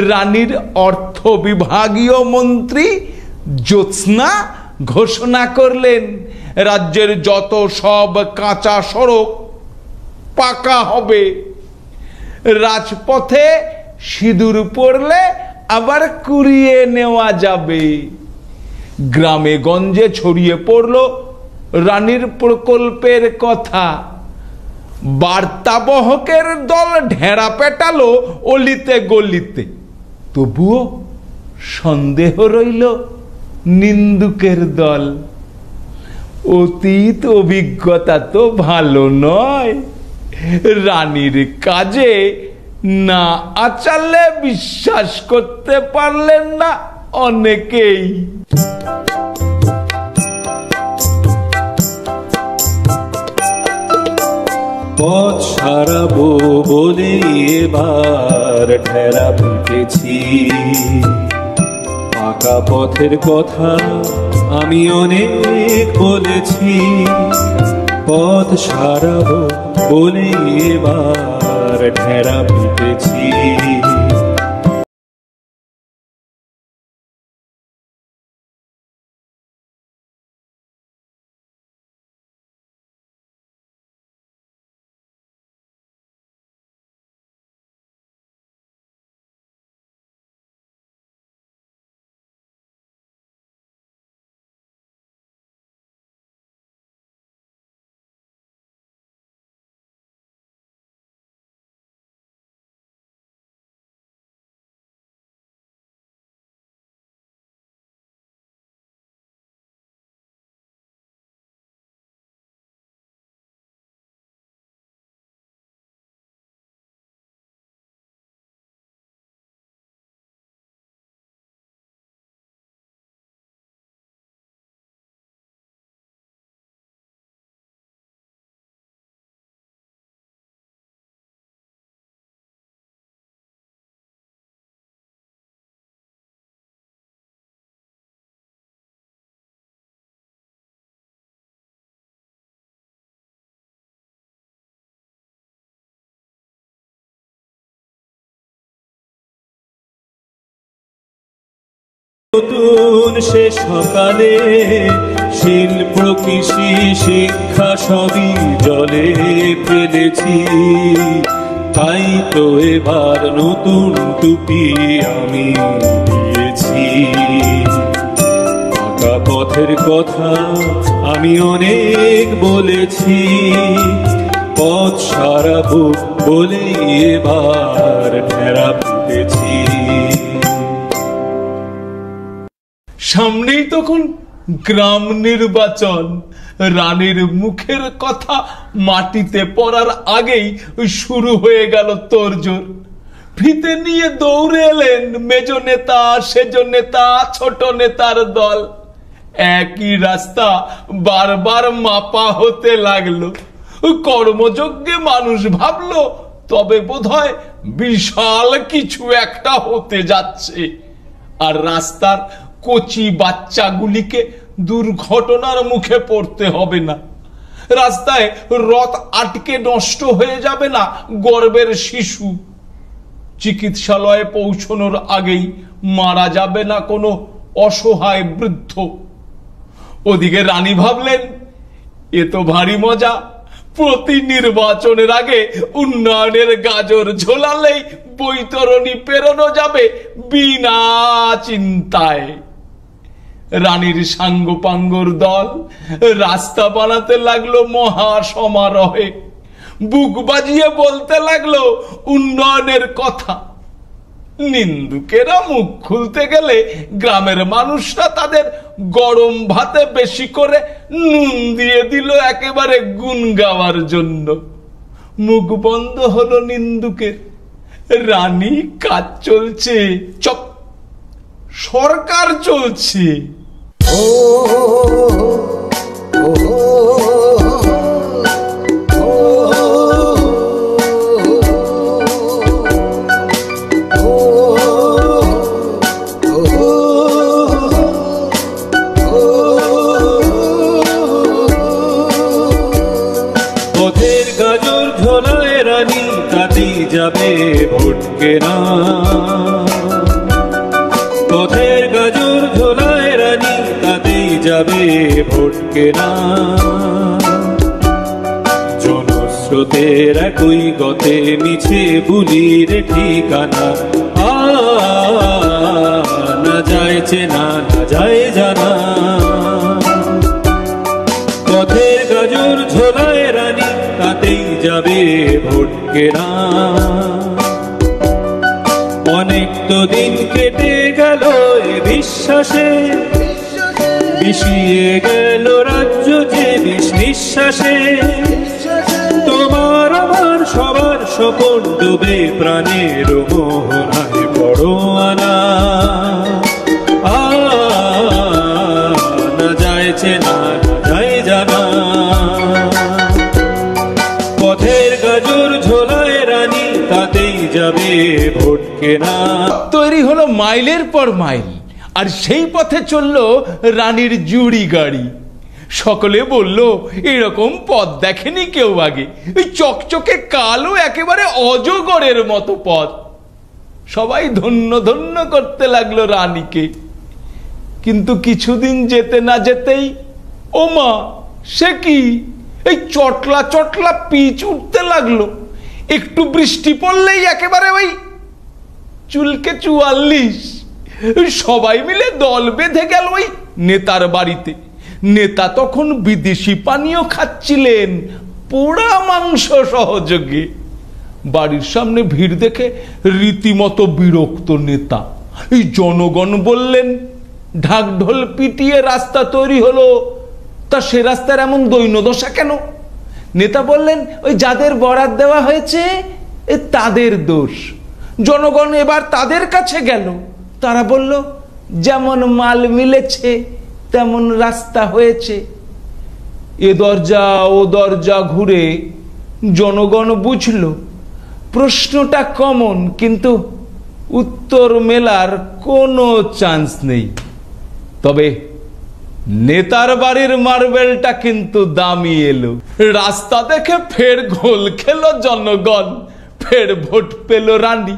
রানীর অর্থ বিভাগীয় মন্ত্রী জ্যোৎস্না ঘোষণা করলেন রাজ্যের যত সব কাঁচা সড়ক পাকা হবে, রাজপথে সিঁদুর পড়লে আবার কুড়িয়ে নেওয়া যাবে। গ্রামে গঞ্জে ছড়িয়ে পড়ল রানীর প্রকল্পের কথা। বার্তাবহকের দল ঢেড়া পেটালো অলিতে গলিতে। তবুও সন্দেহ রইল নিন্দুকের দল। অতীত অভিজ্ঞতা তো ভালো নয়। রানীর কাজে না আচারলে বিশ্বাস করতে পারলেন না অনেকেই। পথ সারাবো বলে এবার ঠেলা পেতেছি। পাকা পথের কথা আমি অনেক বলেছি। পথ সারাবো বলে এবার ঠেলা পেতেছি। নতুন সে সকালে শিল্প কৃষি শিক্ষা সবই জলে ফেলেছি। তাই তো এবার নতুন টুপি আমি দিয়েছি। পাকা পথের কথা আমি অনেক বলেছি। পথ সারাবো বলে এবার ঠেলা পেতেছি। সামনেই তখন গ্রাম নির্বাচন। রানীর মুখের কথা মাটিতে পড়ার আগেই শুরু হয়ে গেল তোড়জোড়। ফিতে নিয়ে দৌড়ে এলেন মেজ নেতা, সেজ নেতা, ছোট নেতার দল। একই রাস্তা বারবার মাপা হতে লাগলো। কর্মযজ্ঞে মানুষ ভাবলো তবে বোধহয় বিশাল কিছু একটা হতে যাচ্ছে। আর রাস্তার কচি বাচ্চাগুলিকে দুর্ঘটনার মুখে পড়তে হবে না। রাস্তায় রথ আটকে নষ্ট হয়ে যাবে না গর্ভের শিশু। চিকিৎসালয়ে পৌঁছানোর আগেই মারা যাবে না কোনো অসহায় বৃদ্ধ। ওদিকে রানী ভাবলেন এ তো ভারী মজা। প্রতি নির্বাচনের আগে উন্নয়নের গাজর ঝোলালেই বৈতরণী পেরোনো যাবে বিনা চিন্তায়। রানীর সাঙ্গপাঙ্গর দল রাস্তা বানাতে লাগলো মহা সমারোহে। বুক বাজিয়ে বলতে লাগলো উন্নয়নের কথা। নিন্দুকেরা মুখ খুলতে গেলে গ্রামের মানুষরা তাদের গরম ভাতে বেশি করে নুন দিয়ে দিল একেবারে গুণ গাওয়ার জন্য। মুখ বন্ধ হলো নিন্দুকের। রানী কাজ চলছে, চপ সরকার চলছে। পথের গাজর ঝোলায় রানী তাতেই যাবে ভোট কেনা। ভোট কেনা। জনস্রোতের একই গতে মিছে বুলির ঠিকানা, না যায় চেনা না যায় জানা। পথের গাজর ঝোলায় রানী, তাতেই যাবে ভোট কেনা। অনেক তো দিন কেটে গেল এ বিশ্বাসে, মিশিয়ে গেল রাজ্য যে নিঃ নিঃশ্বাসে। তোমার আমার সবার স্বপন ডুবে প্রাণের মোহনায় পরোয়ানা। না যায় চেনা না যায় জানা। পথের গাজর ঝোলায় রানী, তাতেই যাবে ভোট কেনা। তৈরি হলো মাইলের পর মাইল, আর সেই পথে চললো রানীর জুড়ি গাড়ি। সকলে বলল এরকম পথ দেখেনি কেউ আগে, এই চকচকে কালো একেবারে অজগরের মতো পথ। সবাই ধন্য ধন্য করতে লাগলো রানীকে। কিন্তু কিছুদিন যেতে না যেতেই ওমা সে কি, এই চটলা চটলা পিচ উঠতে লাগলো। একটু বৃষ্টি পড়লেই একেবারে ওই চুলকে 44। সবাই মিলে দল বেঁধে গেল ওই নেতার বাড়িতে। নেতা তখন বিদেশি পানীয় খাচ্ছিলেন, পোড়া মাংস সহযোগে। বাড়ির সামনে ভিড় দেখে রীতিমতো বিরক্ত নেতা। এই জনগণ বললেন, ঢাকঢোল পিটিয়ে রাস্তা তৈরি হলো, তা সে রাস্তার এমন দৈন্যদশা কেন? নেতা বললেন, ওই যাদের বরাত দেওয়া হয়েছে তাদের দোষ। জনগণ এবার তাদের কাছে গেল। তারা বলল, যেমন মাল মিলেছে তেমন রাস্তা হয়েছে। এ দরজা ও দরজা ঘুরে জনগণ বুঝল প্রশ্নটা কমন, কিন্তু উত্তর মেলার কোনো চান্স নেই। তবে নেতার বাড়ির মার্বেলটা কিন্তু দামি এলো। রাস্তা দেখে ফের গোল খেলো জনগণ, ফের ভোট পেল রানী।